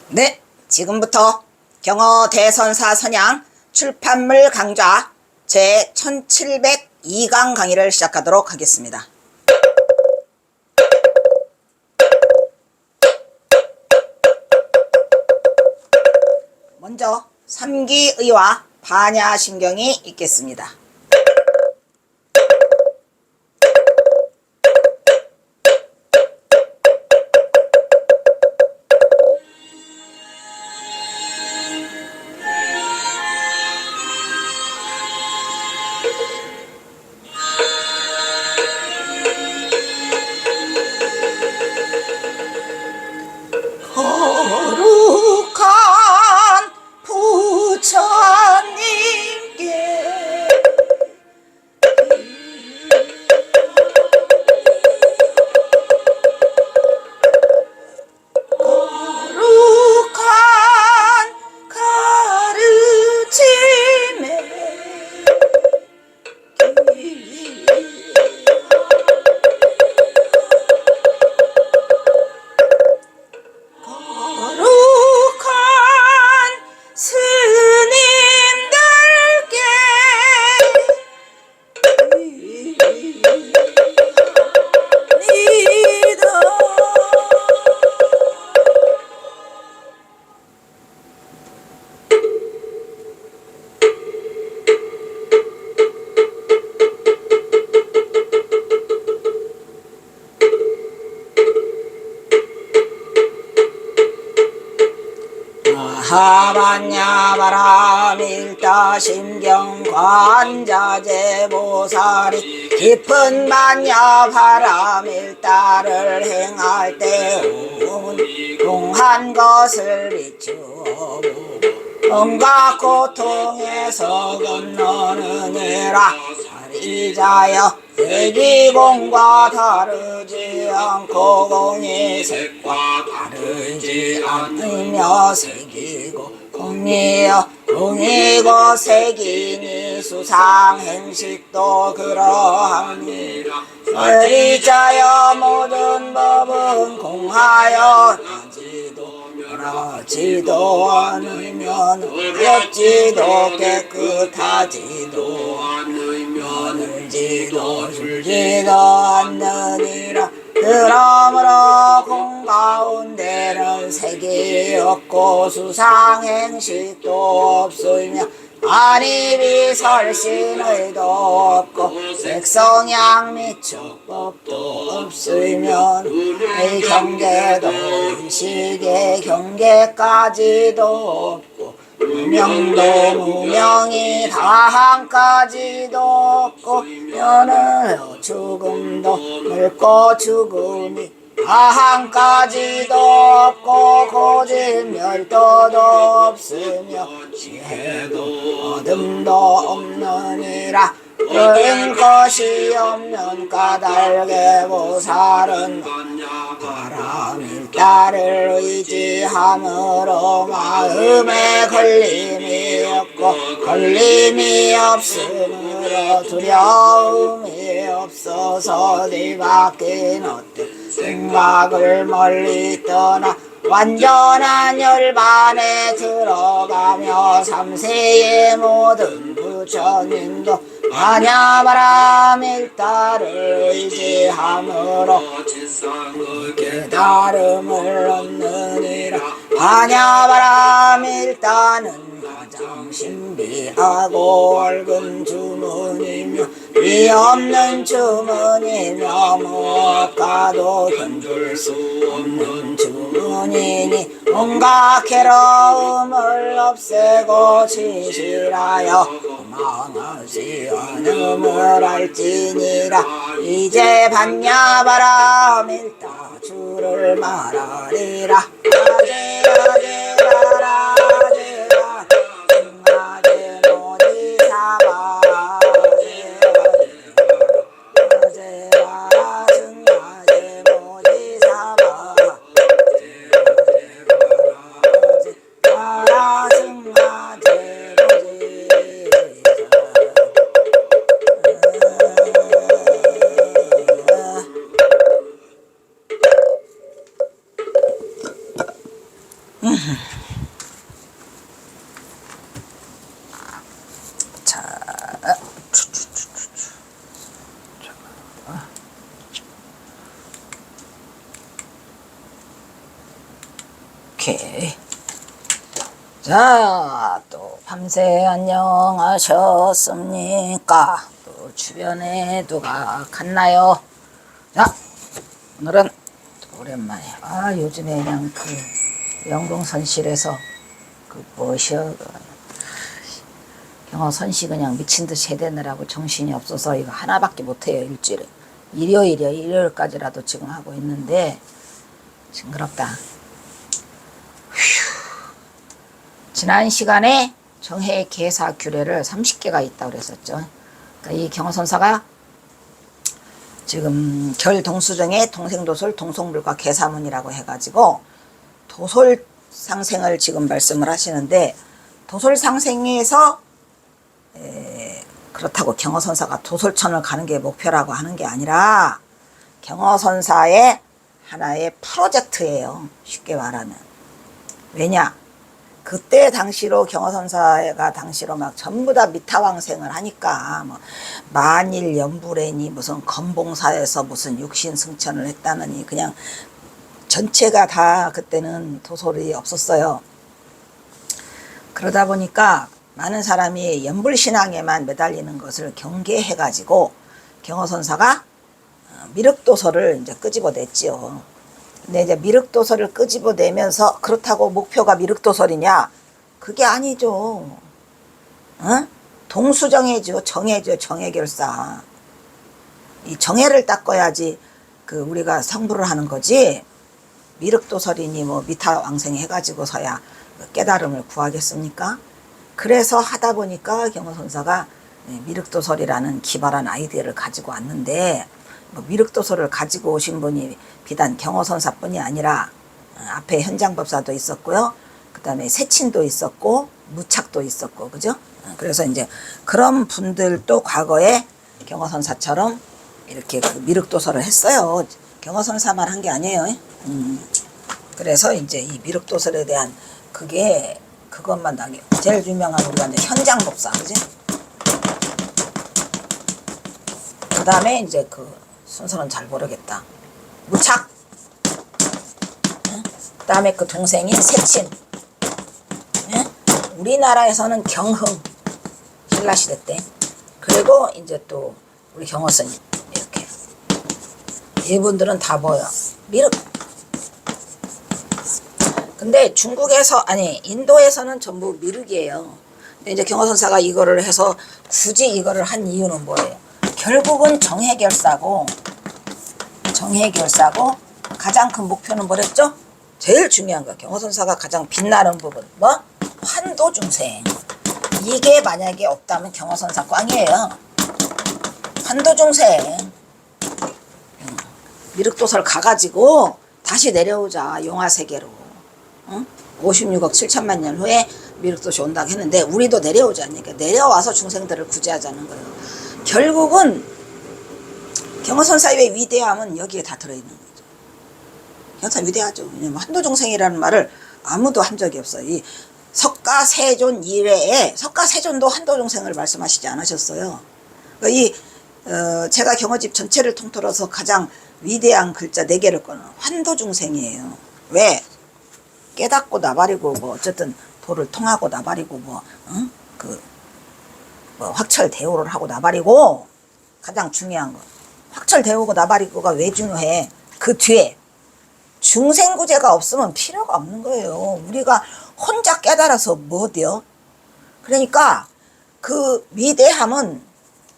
네, 지금부터 경어 대선사 선양 출판물 강좌 제 1702강 강의를 시작하도록 하겠습니다. 먼저 삼기의와 반야심경이 있겠습니다. 거룩한 부처님께 거룩한 가르침에 거룩한 스님들께 믿어 하반야바라밀다심경 관자재보살이 깊은 반야바라밀다를 행할 때 공한 것을 비추어 온갖 고통에서 건너느니라. 사리자여 세기공과 다르지 않고 공이 색과 다르지 않으며 색이고 공이여 공이고 색이니 수상행식도 그러하니라. 사리자여 모든 법은 공하여 나지도 않으면 어렵지도 깨끗하지도 않으면 울지도 줄지도 않느니라. 그러므로 공 가운데는 색이 없고 수상행식도 없으며 안입이 설신의도 없고 색성양 및 촉법도 없으면 의 경계도 의식의 경계까지도 없고 무명도 무명이 다한까지도 없고 면은 죽음도 늙고 죽음이 다한까지도 없고 고질멸도도 없으며 지혜도 어둠도 없느니라. 그런 것이 없는 까닭에 보살은 바라밀다를 의지함으로 마음에 걸림이 없고 걸림이 없으므로 두려움이 없어서 뒤바뀐 어떤 생각을 멀리 떠나 완전한 열반에 들어가며 삼세의 모든 부처님도 반야바라밀다를 의지함으로 깨달음을 얻느니라. 반야바라밀다는 가장 신비하고 옳은 주문이며 이 없는 주문이며 무엇과도 견줄 수 없는 주문이니 온갖 괴로움을 없애고 진실하여 망하지 않음을 알지니라. 이제 반야바라밀다 주를 말하리라. 아제아제라라 자, 오케이. 자, 또 밤새 안녕하셨습니까? 또 주변에 누가 갔나요? 자, 오늘은 또 오랜만에 요즘에 그냥 그 영동선실에서 그 뭐셔 경허선시 그냥 미친듯이 해대느라고 정신이 없어서 이거 하나밖에 못해요. 일주일에 일요일까지라도 지금 하고 있는데 징그럽다. 지난 시간에 정해 개사 규례를 30개가 있다고 그랬었죠. 그러니까 이 경허선사가 지금 결동수정의 동생도솔 동송불과 개사문이라고 해가지고 도솔상생을 지금 말씀을 하시는데, 도솔상생에서 그렇다고 경허선사가 도솔천을 가는 게 목표라고 하는 게 아니라 경허선사의 하나의 프로젝트예요. 쉽게 말하면. 왜냐? 그때 당시로 경허선사가 당시로 막 전부 다 미타왕생을 하니까 뭐 만일 연불애니 무슨 건봉사에서 무슨 육신승천을 했다느니 그냥 전체가 다 그때는 도솔이 없었어요. 그러다 보니까 많은 사람이 연불신앙에만 매달리는 것을 경계해가지고 경허선사가 미륵도설을 이제 끄집어냈지요. 근데 이제 미륵도설을 끄집어내면서 그렇다고 목표가 미륵도설이냐? 그게 아니죠. 동수정해죠. 정해죠. 정해결사. 이 정해를 닦아야지 그 우리가 성불을 하는 거지. 미륵도설이니 뭐 미타왕생 해가지고서야 깨달음을 구하겠습니까? 그래서 하다 보니까 경허선사가 미륵도설이라는 기발한 아이디어를 가지고 왔는데, 미륵도설을 가지고 오신 분이 비단 경허선사뿐이 아니라 앞에 현장법사도 있었고요. 그 다음에 세친도 있었고 무착도 있었고, 그죠? 그래서 이제 그런 분들도 과거에 경허선사처럼 이렇게 그 미륵도설을 했어요. 경허선사만 한 게 아니에요. 그래서 이제 이 미륵도설에 대한 그것만 나게 제일 유명한 우리가 이제 현장법사, 그지? 그 다음에 이제 그 순서는 잘 모르겠다. 무착. 그 다음에 그 동생인 세친. 우리나라에서는 경흥 신라시대 때. 그리고 이제 또 우리 경허선이 이렇게. 이분들은 다 뭐야? 미륵. 근데 인도에서는 전부 미륵이에요. 근데 이제 경허선사가 이거를 해서 굳이 이거를 한 이유는 뭐예요? 결국은 정해결사고 가장 큰 목표는 뭐랬죠? 제일 중요한 거, 경허선사가 가장 빛나는 부분 뭐? 환도중생. 이게 만약에 없다면 경허선사 꽝이에요. 환도중생. 미륵도설 가가지고 다시 내려오자. 용화세계로. 56억 7천만 년 후에 미륵도시 온다고 했는데 우리도 내려오자니까 내려와서 중생들을 구제하자는 거예요. 결국은 경허선사의 위대함은 여기에 다 들어있는 거죠. 경허선사 위대하죠. 왜냐면 한도중생이라는 말을 아무도 한 적이 없어요. 이 석가세존 이래에 석가세존도 한도중생을 말씀하시지 않으셨어요. 그러니까 제가 경허집 전체를 통틀어서 가장 위대한 글자 4개를 꺼는 환도중생이에요. 왜? 깨닫고 나발이고 뭐 어쨌든 도를 통하고 나발이고 뭐 확철대오를 하고 나발이고, 가장 중요한 거 확철대오고 나발이고가 왜 중요해? 그 뒤에 중생구제가 없으면 필요가 없는 거예요. 우리가 혼자 깨달아서 뭐 돼요? 그러니까 그 위대함은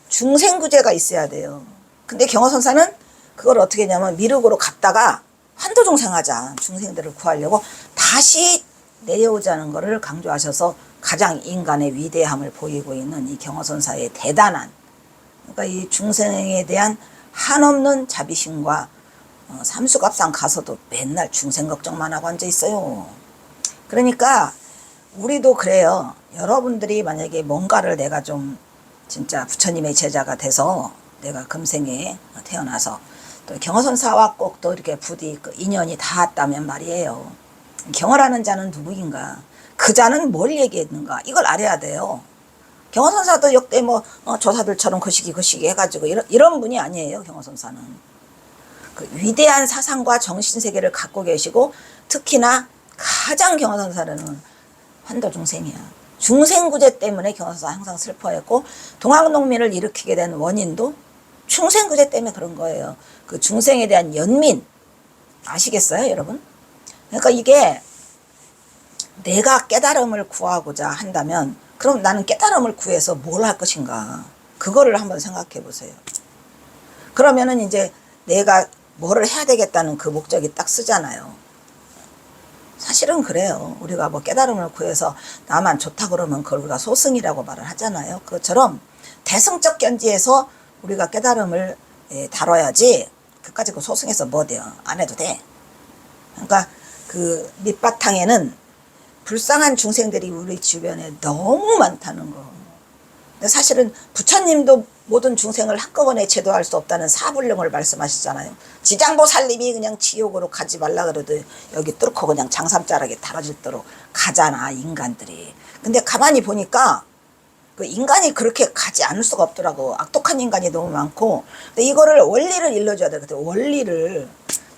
중생구제가 있어야 돼요. 근데 경허선사는 그걸 어떻게 했냐면 미륵으로 갔다가 환도중생하자, 중생들을 구하려고 다시 내려오자는 것을 강조하셔서 가장 인간의 위대함을 보이고 있는 이 경허선사의 대단한, 그러니까 이 중생에 대한 한없는 자비심과 삼수갑상 가서도 맨날 중생 걱정만 하고 앉아 있어요. 그러니까 우리도 그래요. 여러분들이 만약에 뭔가를 내가 좀 진짜 부처님의 제자가 돼서 내가 금생에 태어나서 또 경허선사와 꼭 또 이렇게 부디 그 인연이 닿았다면 말이에요. 경허라는 자는 누구인가? 그 자는 뭘 얘기했는가? 이걸 알아야 돼요. 경허선사도 역대 조사들처럼 거시기 해가지고 이런 분이 아니에요. 경허선사는 그 위대한 사상과 정신세계를 갖고 계시고, 특히나 가장 경허선사는 환도중생이야. 중생구제 때문에 경허선사 항상 슬퍼했고, 동학농민을 일으키게 된 원인도 중생구제 때문에 그런 거예요. 그 중생에 대한 연민 아시겠어요, 여러분? 그러니까 이게 내가 깨달음을 구하고자 한다면, 그럼 나는 깨달음을 구해서 뭘 할 것인가? 그거를 한번 생각해 보세요. 그러면은 이제 내가 뭐를 해야 되겠다는 그 목적이 딱 쓰잖아요. 사실은 그래요. 우리가 뭐 깨달음을 구해서 나만 좋다 그러면 그걸 우리가 소승이라고 말을 하잖아요. 그것처럼 대승적 견지에서 우리가 깨달음을 다뤄야지, 그까짓 거 소승해서 뭐 돼요? 안 해도 돼. 그러니까 그 밑바탕에는 불쌍한 중생들이 우리 주변에 너무 많다는 거. 근데 사실은 부처님도 모든 중생을 한꺼번에 제도할 수 없다는 사불령을 말씀하시잖아요. 지장보 살림이 그냥 지옥으로 가지 말라 그래도 여기 뚫고 그냥 장삼자락에 달아질도록 가잖아, 인간들이. 근데 가만히 보니까 그 인간이 그렇게 가지 않을 수가 없더라고. 악독한 인간이 너무 많고. 근데 이거를 원리를 일러줘야 되거든. 원리를.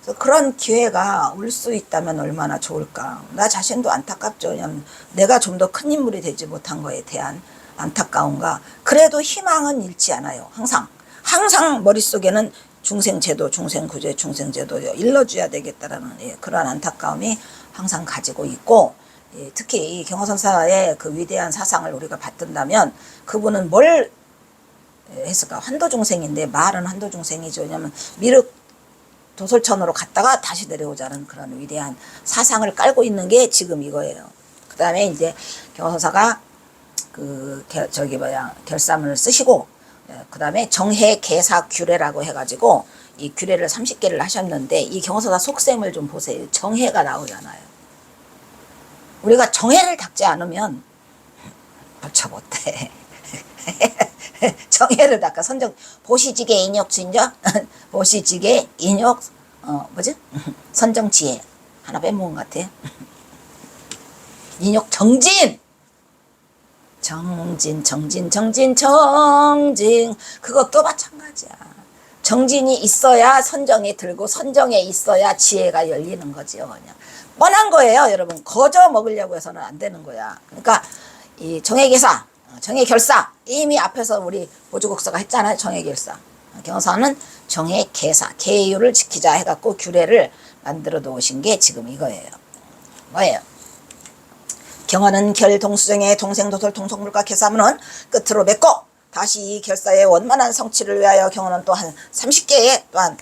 그래서 그런 기회가 올 수 있다면 얼마나 좋을까. 나 자신도 안타깝죠. 왜냐하면 내가 좀 더 큰 인물이 되지 못한 거에 대한 안타까움과, 그래도 희망은 잃지 않아요. 항상 머릿속에는 중생제도, 중생구제, 중생제도 일러줘야 되겠다라는 그러한 안타까움이 항상 가지고 있고, 특히 이 경허선사의 그 위대한 사상을 우리가 받든다면, 그분은 뭘 했을까? 환도중생인데, 말은 환도중생이죠. 왜냐하면 미륵 도솔천으로 갔다가 다시 내려오자는 그런 위대한 사상을 깔고 있는 게 지금 이거예요. 그 다음에 이제 경허선사가 결사문을 쓰시고, 그 다음에 정해 개사 규례라고 해가지고 이 규례를 30개를 하셨는데, 이 경허선사 속셈을 좀 보세요. 정해가 나오잖아요. 우리가 정해를 닦지 않으면 벌쳐 못해. 정해를 닦아. 보시지계 인욕진저 보시지계 인욕 선정지혜 하나 빼먹은 것 같아요. 인욕 정진. 그것도 마찬가지야. 정진이 있어야 선정이 들고, 선정에 있어야 지혜가 열리는 거지요. 그냥 뻔한 거예요, 여러분. 거저 먹으려고 해서는 안 되는 거야. 그러니까 이 정해개사, 정해결사, 이미 앞에서 우리 보조국서가 했잖아요. 정해결사. 경서는 정해개사, 계율을 지키자 해갖고 규례를 만들어 놓으신 게 지금 이거예요. 뭐예요? 경허는 결동수정의 동생도솔 동속물과 개사문은 끝으로 맺고, 다시 이 결사의 원만한 성취를 위하여 경허는 또 한 30개의 또한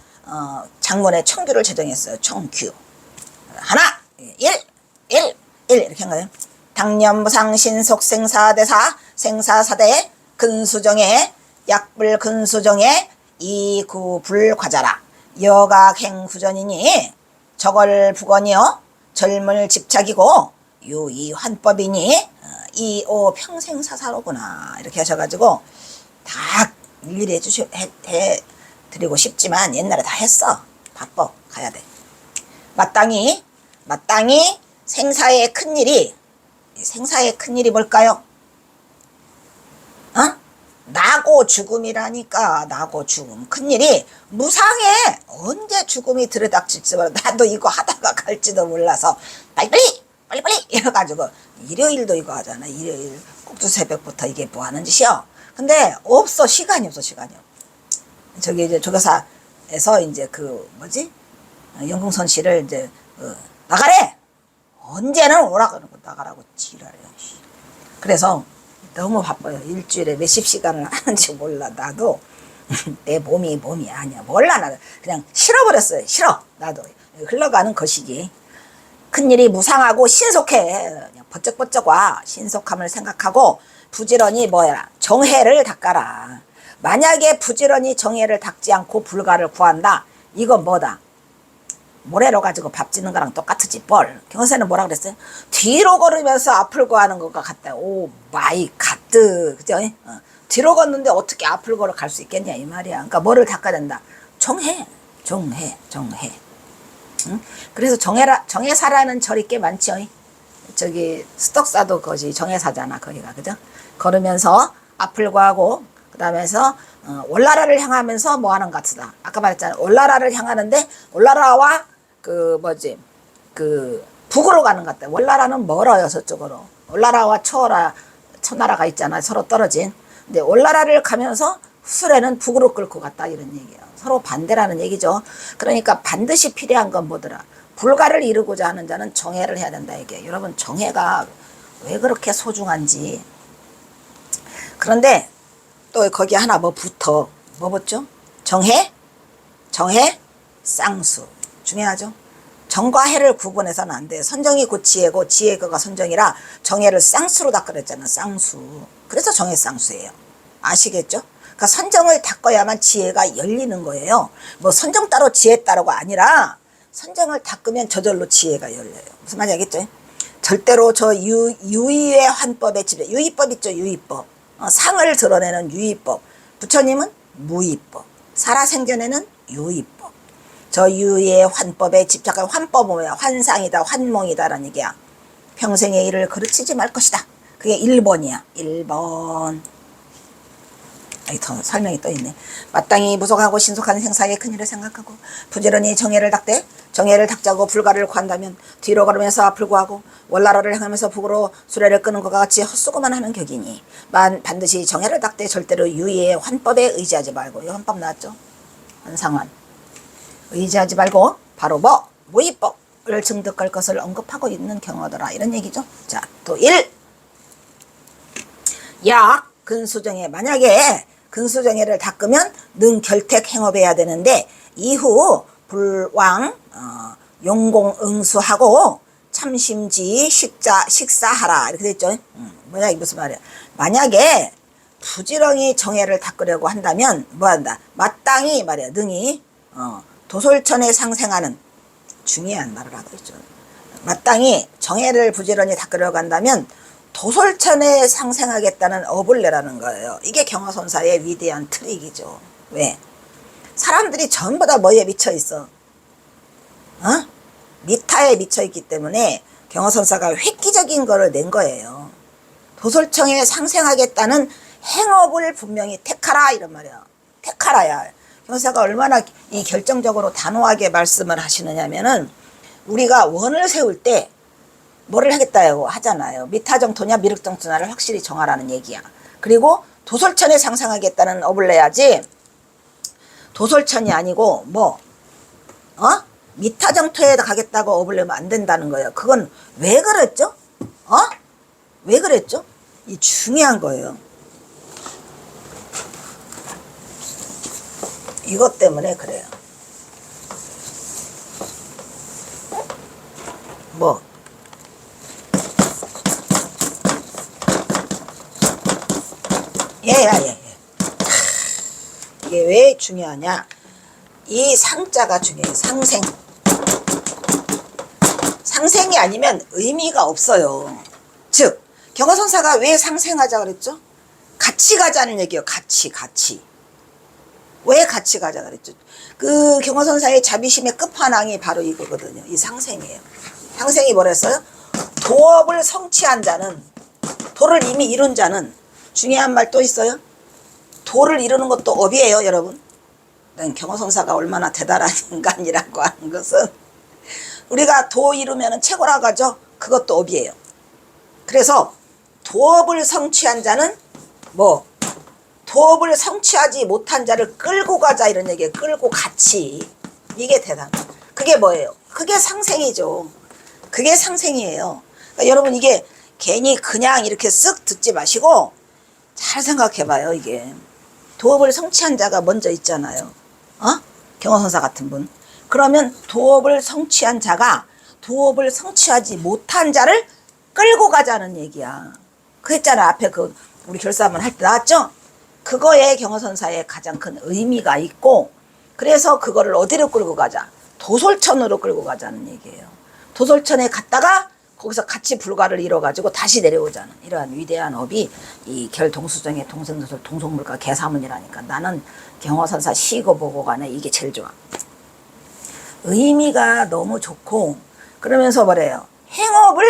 장문의 청규를 제정했어요. 청규 하나 1 이렇게 한 거예요. 당년무상 신속 생사대사 생사사대 근수정의 약불 근수정의 이구불과자라 여각행구전이니 저걸 부건이여 젊을 집착이고 유이 환법이니 이오 평생사사로구나, 이렇게 하셔가지고 다 일일이 해드리고 싶지만 옛날에 다 했어. 바빠 가야 돼. 마땅히 생사의 큰일이 뭘까요? 나고 죽음이라니까. 나고 죽음. 큰일이 무상해. 언제 죽음이 들이닥칠지 몰라. 나도 이거 하다가 갈지도 몰라서 빨리 이래가지고 일요일도 이거 하잖아. 일요일 꼭두새벽부터 이게 뭐 하는 짓이야. 근데 없어. 시간이 없어. 저기 이제 조교사에서 이제 영궁선 씨를 이제 나가래. 언제는 오라 그러고 나가라고 지랄해. 그래서 너무 바빠요. 일주일에 몇십 시간을 하는지 몰라. 나도 내 몸이 아니야. 몰라. 나도 그냥 싫어버렸어요. 싫어. 나도 흘러가는 것이지. 큰일이 무상하고 신속해. 그냥 버쩍버쩍 와. 신속함을 생각하고 부지런히 정해를 닦아라. 만약에 부지런히 정해를 닦지 않고 불가를 구한다. 이건 뭐다? 모래로 가지고 밥 짓는 거랑 똑같지 뻘. 경선생은 뭐라 그랬어요? 뒤로 걸으면서 앞을 구하는 것과 같다. 오 마이 갓. 그죠? 뒤로 걷는데 어떻게 앞을 걸어 갈 수 있겠냐 이 말이야. 그러니까 뭐를 닦아야 된다? 정해. 응? 그래서 정해사라는 절이 꽤 많죠. 저기 수덕사도 거기 정해사잖아 거기가. 그죠? 걸으면서 앞을 구하고 그다음에서 월나라를 향하면서 뭐 하는 것 같다. 아까 말했잖아. 월나라를 향하는데 월나라와 그 뭐지 그 북으로 가는 것 같다. 월나라는 멀어요 저쪽으로. 월나라와 초나라가 있잖아 서로 떨어진. 근데 월나라를 가면서 후술에는 북으로 끌고 갔다 이런 얘기예요. 서로 반대라는 얘기죠. 그러니까 반드시 필요한 건 뭐더라. 불가를 이루고자 하는 자는 정해를 해야 된다 이게. 여러분 정해가 왜 그렇게 소중한지. 그런데 또 거기 하나 뭐 붙어. 뭐 붙죠? 정해, 쌍수. 중요하죠. 정과 해를 구분해서는 안 돼. 선정이 곧 지혜고 지혜가 선정이라 정해를 쌍수로 닦으랬잖아. 쌍수. 그래서 정해 쌍수예요. 아시겠죠? 그러니까 선정을 닦아야만 지혜가 열리는 거예요. 뭐 선정 따로 지혜 따로가 아니라 선정을 닦으면 저절로 지혜가 열려요. 무슨 말인지 알겠죠? 절대로 저 유의의 환법의 집에 유의법 있죠. 유의법. 상을 드러내는 유의법. 부처님은 무의법. 살아생전에는 유의법. 저 유의의 환법에 집착한 환법은 뭐야? 환상이다, 환몽이다라는 얘기야. 평생의 일을 그르치지 말 것이다. 그게 1번이야. 1번. 여기 더 설명이 또 있네. 마땅히 무속하고 신속한 생사의 큰일을 생각하고 부지런히 정해를 닦되 정해를 닦자고 불가를 구한다면 뒤로 걸으면서 앞을 구하고 월나라를 향하면서 북으로 수레를 끄는 것과 같이 헛수고만 하는 격이니 반드시 정해를 닦되 절대로 유의의 환법에 의지하지 말고. 이 환법 나왔죠? 환상환. 의지하지 말고 바로 뭐? 무의법을 증득할 것을 언급하고 있는 경어더라 이런 얘기죠. 자, 또 1. 약 근수정해. 만약에 근수정해를 닦으면 능 결택 행업해야 되는데 이후 불왕 용공응수하고 참심지 식사하라 이렇게 됐죠. 뭐냐 이 무슨 말이야. 만약에 부지런히 정해를 닦으려고 한다면 뭐한다. 마땅히 말이야. 능히 도솔천에 상생하는 중요한 말을 하고 있죠. 마땅히 정해를 부지런히 닦으려고 한다면 도솔천에 상생하겠다는 업을 내라는 거예요. 이게 경화선사의 위대한 트릭이죠. 왜? 사람들이 전부 다 뭐에 미쳐 있어? 미타에 미쳐 있기 때문에 경화선사가 획기적인 거를 낸 거예요. 도솔천에 상생하겠다는 행업을 분명히 택하라 이런 말이야. 택하라야. 경화선사가 얼마나 이 결정적으로 단호하게 말씀을 하시느냐면은 우리가 원을 세울 때 뭐를 하겠다고 하잖아요. 미타정토냐 미륵정토냐를 확실히 정하라는 얘기야. 그리고 도솔천에 상상하겠다는 업을 내야지 도솔천이 아니고 뭐 미타정토에 가겠다고 업을 내면 안 된다는 거예요. 그건 왜 그랬죠? 왜 그랬죠? 이 중요한 거예요. 이것 때문에 그래요. 뭐 예. 이게 왜 중요하냐? 이 상자가 중요해요. 상생. 상생이 아니면 의미가 없어요. 즉 경화선사가 왜 상생하자 그랬죠? 같이 가자는 얘기예요. 같이. 왜 같이 가자 그랬죠? 그 경화선사의 자비심의 끝판왕이 바로 이거거든요. 이 상생이에요. 상생이 뭐랬어요? 도업을 성취한 자는, 도를 이미 이룬 자는, 중요한 말 또 있어요? 도를 이루는 것도 업이에요, 여러분. 경화선사가 얼마나 대단한 인간이라고 하는 것은 우리가 도 이루면 최고라고 하죠. 그것도 업이에요. 그래서 도업을 성취한 자는 뭐? 도업을 성취하지 못한 자를 끌고 가자 이런 얘기예요. 끌고 같이. 이게 대단. 그게 뭐예요? 그게 상생이죠. 그게 상생이에요. 그러니까 여러분 이게 괜히 그냥 이렇게 쓱 듣지 마시고 잘 생각해봐요. 이게 도업을 성취한 자가 먼저 있잖아요. 경화선사 같은 분. 그러면 도업을 성취한 자가 도업을 성취하지 못한 자를 끌고 가자는 얘기야. 그랬잖아. 앞에 그 우리 결사만 할 때 나왔죠? 그거에 경화선사의 가장 큰 의미가 있고, 그래서 그거를 어디로 끌고 가자? 도솔천으로 끌고 가자는 얘기예요. 도솔천에 갔다가 거기서 같이 불가를 이뤄가지고 다시 내려오자는 이러한 위대한 업이 이 결동수정의 동생도솔 동속물가 개사문이라니까. 나는 경화선사 시고 보고 간에 이게 제일 좋아. 의미가 너무 좋고, 그러면서 뭐래요? 행업을,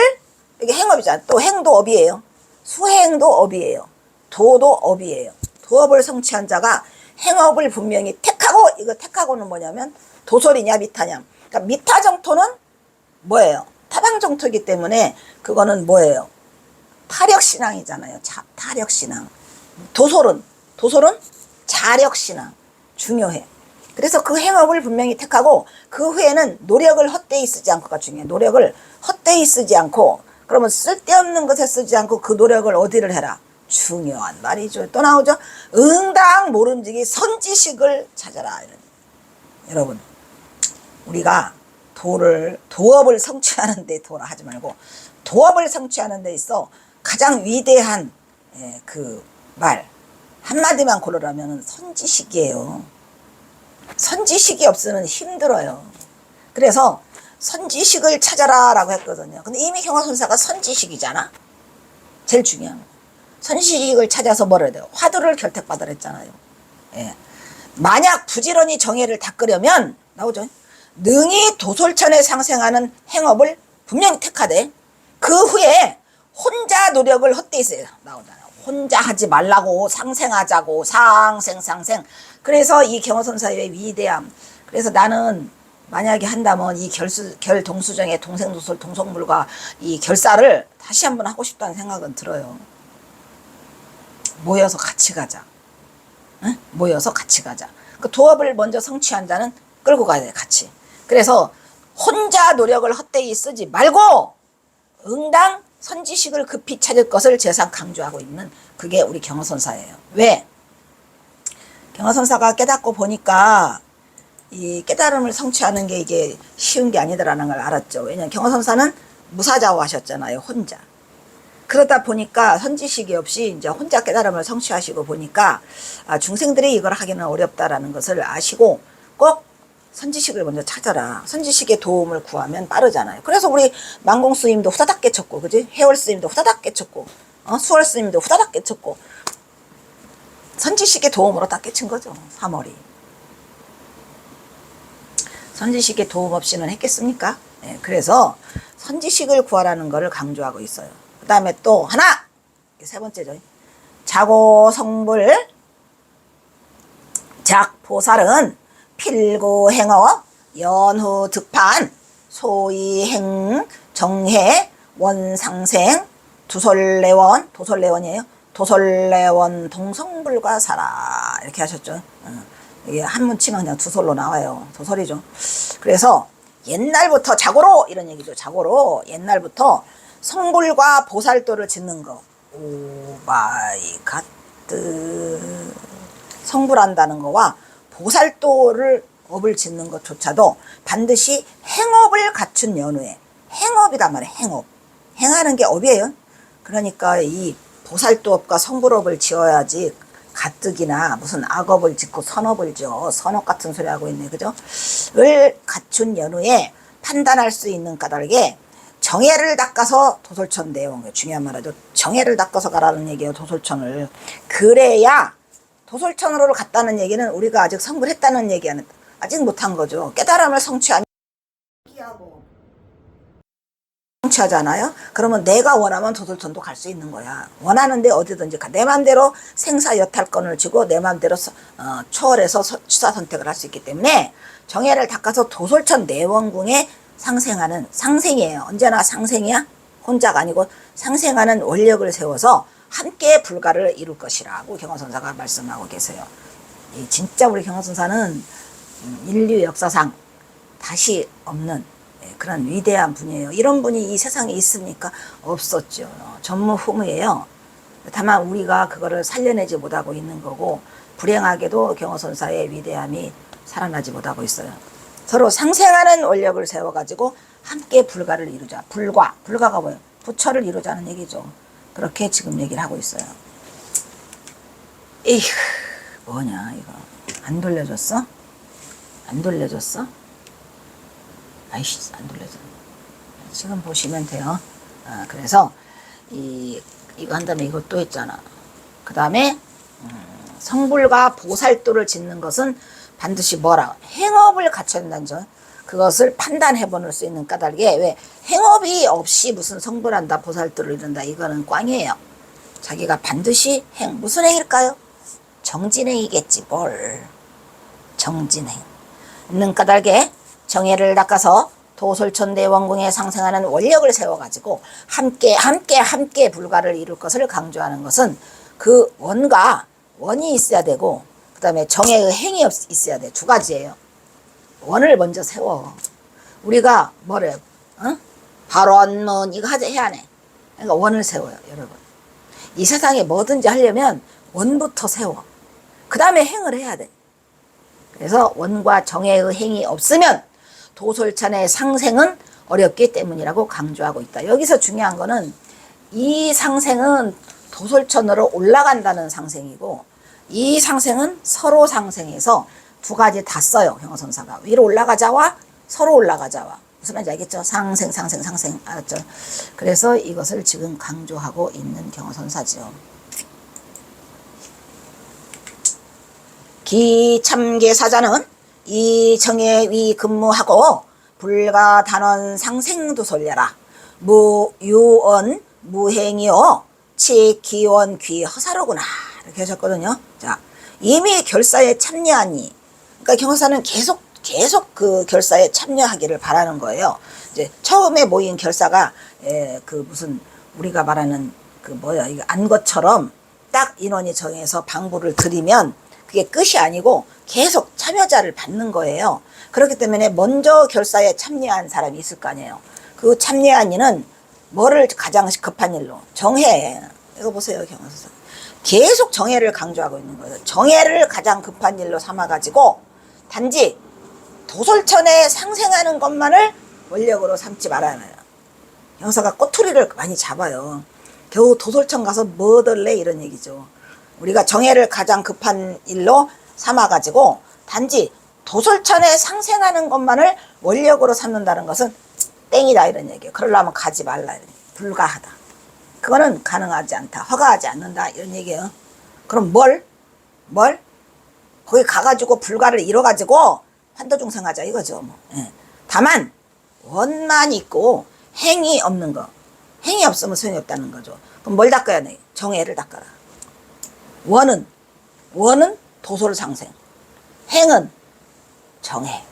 이게 행업이잖아. 또 행도 업이에요. 수행도 업이에요. 도도 업이에요. 도업을 성취한 자가 행업을 분명히 택하고, 이거 택하고는 뭐냐면 도솔이냐 미타냐. 그러니까 미타정토는 뭐예요? 타방정토이기 때문에 그거는 뭐예요? 타력신앙이잖아요. 타력신앙. 도솔은 자력신앙. 중요해. 그래서 그 행업을 분명히 택하고 그 후에는 노력을 헛되이 쓰지 않고가 중요해. 노력을 헛되이 쓰지 않고, 그러면 쓸데없는 것에 쓰지 않고 그 노력을 어디를 해라? 중요한 말이죠. 또 나오죠. 응당 모름지기 선지식을 찾아라. 여러분, 우리가 도업을 성취하는 데 도라 하지 말고 도업을 성취하는 데 있어 가장 위대한 그 말 한마디만 고르라면 선지식이에요. 선지식이 없으면 힘들어요. 그래서 선지식을 찾아라 라고 했거든요. 근데 이미 경화선사가 선지식이잖아. 제일 중요한 거. 선지식을 찾아서 뭐라 해야 돼요? 화두를 결택받으라 했잖아요. 예. 만약 부지런히 정예를 닦으려면 나오죠. 능히 도솔천에 상생하는 행업을 분명히 택하되 그 후에 혼자 노력을 헛되이 써요. 나오잖아요. 혼자 하지 말라고, 상생하자고, 상생. 그래서 이 경허선사의 위대함. 그래서 나는 만약에 한다면 이 결동수정의 동생도솔 동성물과 이 결사를 다시 한번 하고 싶다는 생각은 들어요. 모여서 같이 가자. 응? 모여서 같이 가자. 그 도업을 먼저 성취한 자는 끌고 가야 돼, 같이. 그래서 혼자 노력을 헛되이 쓰지 말고 응당 선지식을 급히 찾을 것을 재상 강조하고 있는 그게 우리 경허선사예요. 왜? 경허선사가 깨닫고 보니까 이 깨달음을 성취하는 게 이게 쉬운 게 아니다라는 걸 알았죠. 왜냐하면 경허선사는 무사자오 하셨잖아요. 혼자. 그러다 보니까 선지식이 없이 이제 혼자 깨달음을 성취하시고 보니까 중생들이 이걸 하기는 어렵다라는 것을 아시고 꼭 선지식을 먼저 찾아라. 선지식의 도움을 구하면 빠르잖아요. 그래서 우리 만공 스님도 후다닥 깨쳤고, 그지? 해월 스님도 후다닥 깨쳤고, 수월 스님도 후다닥 깨쳤고, 선지식의 도움으로 다 깨친 거죠. 3월이. 선지식의 도움 없이는 했겠습니까? 네, 그래서 선지식을 구하라는 것을 강조하고 있어요. 그 다음에 또 하나! 세 번째죠. 자고 성불, 작보살은 필고 행어, 연후 득판, 소이행, 정해, 원상생, 도솔래원이에요. 도솔래원 동성불과 살아. 이렇게 하셨죠. 이게 한문 치면 그냥 두솔로 나와요. 도솔이죠. 그래서 옛날부터 자고로 이런 얘기죠. 자고로 옛날부터 성불과 보살도를 짓는 거. 오마이 갓. 성불한다는 거와 보살도를 업을 짓는 것조차도 반드시 행업을 갖춘 연후에, 행업이란 말이에요. 행업. 행하는 게 업이에요. 그러니까 이 보살도업과 성불업을 지어야지 가뜩이나 무슨 악업을 짓고 선업을 지어. 선업 같은 소리 하고 있네. 그죠? 을 갖춘 연후에 판단할 수 있는 까닭에 정예를 닦아서 도솔천 내원. 중요한 말이죠. 정예를 닦아서 가라는 얘기예요. 도솔천을. 그래야 도솔천으로 갔다는 얘기는 우리가 아직 성불했다는 얘기는 아직 못한 거죠. 깨달음을 성취하잖아요. 그러면 내가 원하면 도솔천도 갈 수 있는 거야. 원하는데 어디든지 가. 내 맘대로 생사여탈권을 쥐고 내 맘대로 초월해서 취사 선택을 할 수 있기 때문에 정예를 닦아서 도솔천 내원궁에 상생하는, 상생이에요. 언제나 상생이야? 혼자가 아니고 상생하는 원력을 세워서 함께 불가를 이룰 것이라고 경허선사가 말씀하고 계세요. 진짜 우리 경허선사는 인류 역사상 다시 없는 그런 위대한 분이에요. 이런 분이 이 세상에 있으니까 없었죠. 전무후무예요. 다만 우리가 그거를 살려내지 못하고 있는 거고, 불행하게도 경허선사의 위대함이 살아나지 못하고 있어요. 서로 상생하는 원력을 세워가지고 함께 불가를 이루자. 불가가 뭐예요? 부처를 이루자는 얘기죠. 그렇게 지금 얘기를 하고 있어요. 에휴, 뭐냐 이거. 안 돌려줬어? 안 돌려줬어? 아이씨, 안 돌려줬네. 지금 보시면 돼요. 그래서 이거 한 다음에 이거 또 있잖아. 그 다음에 성불과 보살도를 짓는 것은 반드시 뭐라? 행업을 갖춰야 된다는 점. 그것을 판단해 볼 수 있는 까닭에 왜 행업이 없이 무슨 성불한다 보살도를 이룬다 이거는 꽝이에요. 자기가 반드시 무슨 행일까요? 정진행이겠지 뭘. 정진행 있는 까닭에 정예를 닦아서 도솔천대 원궁에 상생하는 원력을 세워가지고 함께 불가를 이룰 것을 강조하는 것은 그 원이 있어야 되고 그 다음에 정예의 행이 있어야 돼. 두 가지예요. 원을 먼저 세워. 우리가 뭐래요? 발언문 이거 해야 하네. 그러니까 원을 세워요, 여러분. 이 세상에 뭐든지 하려면 원부터 세워. 그 다음에 행을 해야 돼. 그래서 원과 정예의 행이 없으면 도솔천의 상생은 어렵기 때문이라고 강조하고 있다. 여기서 중요한 거는 이 상생은 도솔천으로 올라간다는 상생이고 이 상생은 서로 상생해서 두 가지 다 써요. 경어선사가. 위로 올라가자와 서로 올라가자와. 무슨 말인지 알겠죠? 상생. 알았죠? 그래서 이것을 지금 강조하고 있는 경어선사죠. 기참계사자는 이 정예 위 근무하고 불가단원 상생도솔려라. 무유언 무행이요 치기원 귀허사로구나. 이렇게 하셨거든요. 자, 이미 결사에 참여하니, 그러니까 경사는 계속 그 결사에 참여하기를 바라는 거예요. 이제 처음에 모인 결사가 그 무슨 우리가 말하는 그 뭐야 이거 안것처럼 딱 인원이 정해서 방부를 드리면 그게 끝이 아니고 계속 참여자를 받는 거예요. 그렇기 때문에 먼저 결사에 참여한 사람이 있을 거 아니에요. 그 참여한 이는 뭐를 가장 급한 일로? 정해. 이거 보세요, 경호사. 계속 정해를 강조하고 있는 거예요. 정해를 가장 급한 일로 삼아가지고 단지 도솔천에 상생하는 것만을 원력으로 삼지 말아야 해요. 경호사가 꼬투리를 많이 잡아요. 겨우 도솔천 가서 뭐 들래? 이런 얘기죠. 우리가 정해를 가장 급한 일로 삼아가지고 단지 도솔천에 상생하는 것만을 원력으로 삼는다는 것은 땡이다 이런 얘기예요. 그러려면 가지 말라 이런 얘기예요. 불가하다. 그거는 가능하지 않다. 허가하지 않는다 이런 얘기예요. 그럼 뭘? 거기 가가지고 불가를 이뤄가지고 환도중생하자 이거죠. 뭐. 예. 다만 원만 있고 행이 없는 거. 행이 없으면 소용이 없다는 거죠. 그럼 뭘 닦아야 돼? 정예를 닦아라. 원은 도솔 상생. 행은 정해.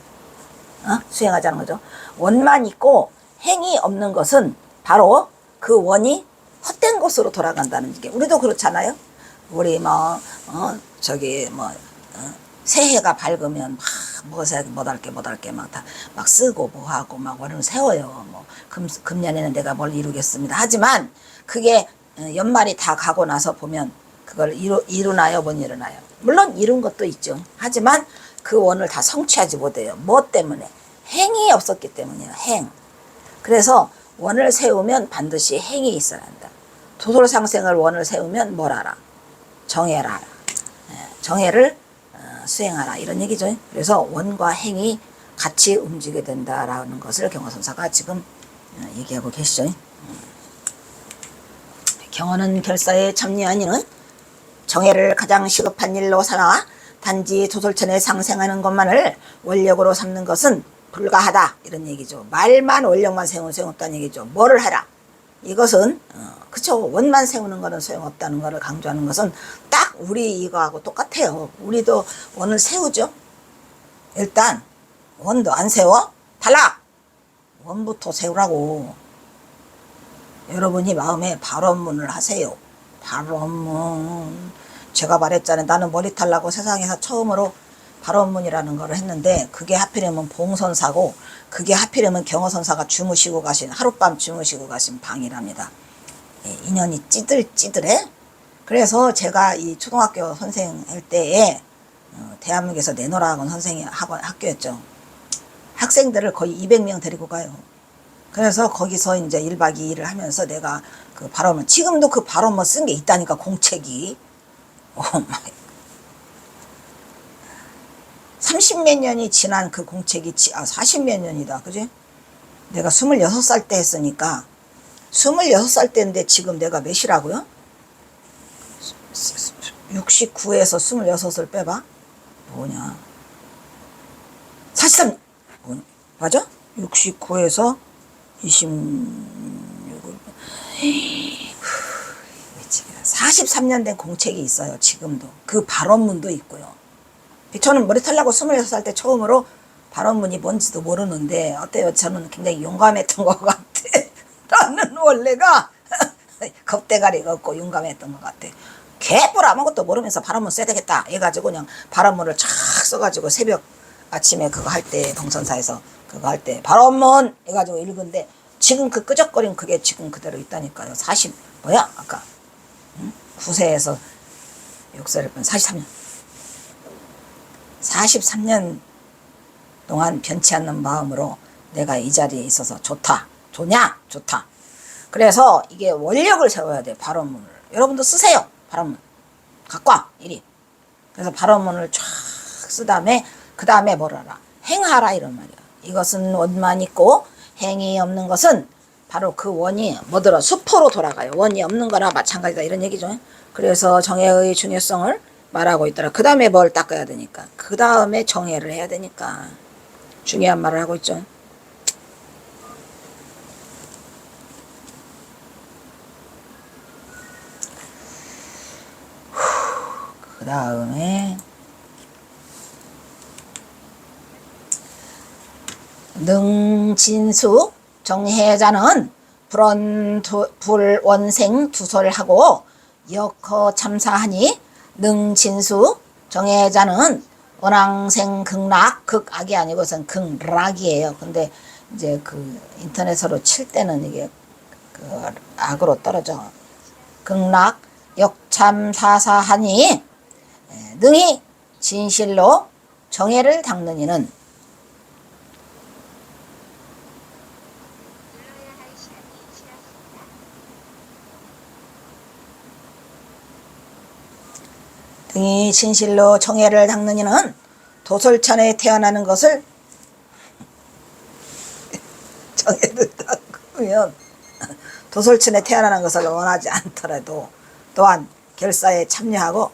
수행하자는 거죠. 원만 있고 행이 없는 것은 바로 그 원이 헛된 곳으로 돌아간다는 게. 우리도 그렇잖아요. 우리 새해가 밝으면 못할게 막 쓰고 뭐하고 막 원을 세워요. 뭐 금년에는 내가 뭘 이루겠습니다. 하지만 그게 연말이 다 가고 나서 보면 그걸 이루나요? 못 이루나요? 물론 이룬 것도 있죠. 하지만 그 원을 다 성취하지 못해요. 뭐 때문에? 행이 없었기 때문이에요. 행. 그래서 원을 세우면 반드시 행이 있어야 한다. 도솔상생을 원을 세우면 뭘 하라? 정해를 하라. 정해를 수행하라 이런 얘기죠. 그래서 원과 행이 같이 움직여야 된다라는 것을 경어선사가 지금 얘기하고 계시죠. 경어는 결사에 참여한 이는 정해를 가장 시급한 일로 삼아 단지 도솔천에 상생하는 것만을 원력으로 삼는 것은 불가하다 이런 얘기죠. 말만 원력만 세우면 소용없다는 얘기죠. 뭐를 해라? 이것은 그쵸. 원만 세우는 거는 소용없다는 거를 강조하는 것은 딱 우리 이거하고 똑같아요. 우리도 원을 세우죠. 일단 원도 안 세워? 탈락! 원부터 세우라고. 여러분이 마음에 발언문을 하세요. 발언문. 제가 말했잖아요. 나는 머리 탈라고 세상에서 처음으로 발언문이라는 걸 했는데 그게 하필이면 봉선사고 그게 하필이면 경어선사가 주무시고 가신 하룻밤 주무시고 가신 방이랍니다. 인연이 찌들찌들해. 그래서 제가 이 초등학교 선생 할 때에 대한민국에서 내노라 학원 선생이 학교였죠. 학생들을 거의 200명 데리고 가요. 그래서 거기서 이제 1박 2일을 하면서 내가 그 발언문, 지금도 그 발언문 쓴 게 있다니까, 공책이. 30몇 년이 지난 그 공책이 40몇 년이다. 그지? 내가 26살 때 했으니까 26살 때인데 지금 내가 몇이라고요? 69에서 26을 빼봐. 뭐냐? 43. 맞아? 69에서 26을 43년 된 공책이 있어요. 지금도. 그 발언문도 있고요. 저는 머리 털라고 26살 때 처음으로 발언문이 뭔지도 모르는데 어때요? 저는 굉장히 용감했던 것 같아. 나는 원래가 겁대가리가 없고 용감했던 것 같아. 개뿔 아무것도 모르면서 발언문 써야 되겠다 해가지고 그냥 발언문을 쫙 써가지고 새벽 아침에 그거 할 때 동선사에서 그거 할 때 발언문 해가지고 읽은데 지금 그 끄적거린 그게 지금 그대로 있다니까요. 40 뭐야 아까 9세에서 6세를 뺀 43년 43년 동안 변치 않는 마음으로 내가 이 자리에 있어서 좋다. 좋냐? 좋다. 그래서 이게 원력을 세워야 돼. 발언문을. 여러분도 쓰세요. 발언문. 갖고 와. 이리. 그래서 발언문을 쫙 쓰다음에 그 다음에 뭐라라. 행하라 이런 말이야. 이것은 원만 있고 행이 없는 것은 바로 그 원이 뭐더라. 수포로 돌아가요. 원이 없는 거나 마찬가지다 이런 얘기죠. 그래서 정해의 중요성을 말하고 있더라. 그 다음에 뭘 닦아야 되니까. 그 다음에 정해를 해야 되니까. 중요한 말을 하고 있죠. 그 다음에 능진수 정해자는 불원생 두설하고 역허 참사하니 능진수 정해자는 원앙생 극락 극악이 아니고선 극락이에요. 근데 이제 그 인터넷으로 칠 때는 이게 그 악으로 떨어져. 극락 역참사사하니 능히 진실로 정해를 닦는 이는 등이 진실로 정해를 닦는 이는 도솔천에 태어나는 것을 정해를 닦으면 도솔천에 태어나는 것을 원하지 않더라도 또한 결사에 참여하고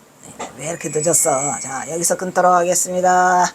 왜 이렇게 늦었어. 자 여기서 끊도록 하겠습니다.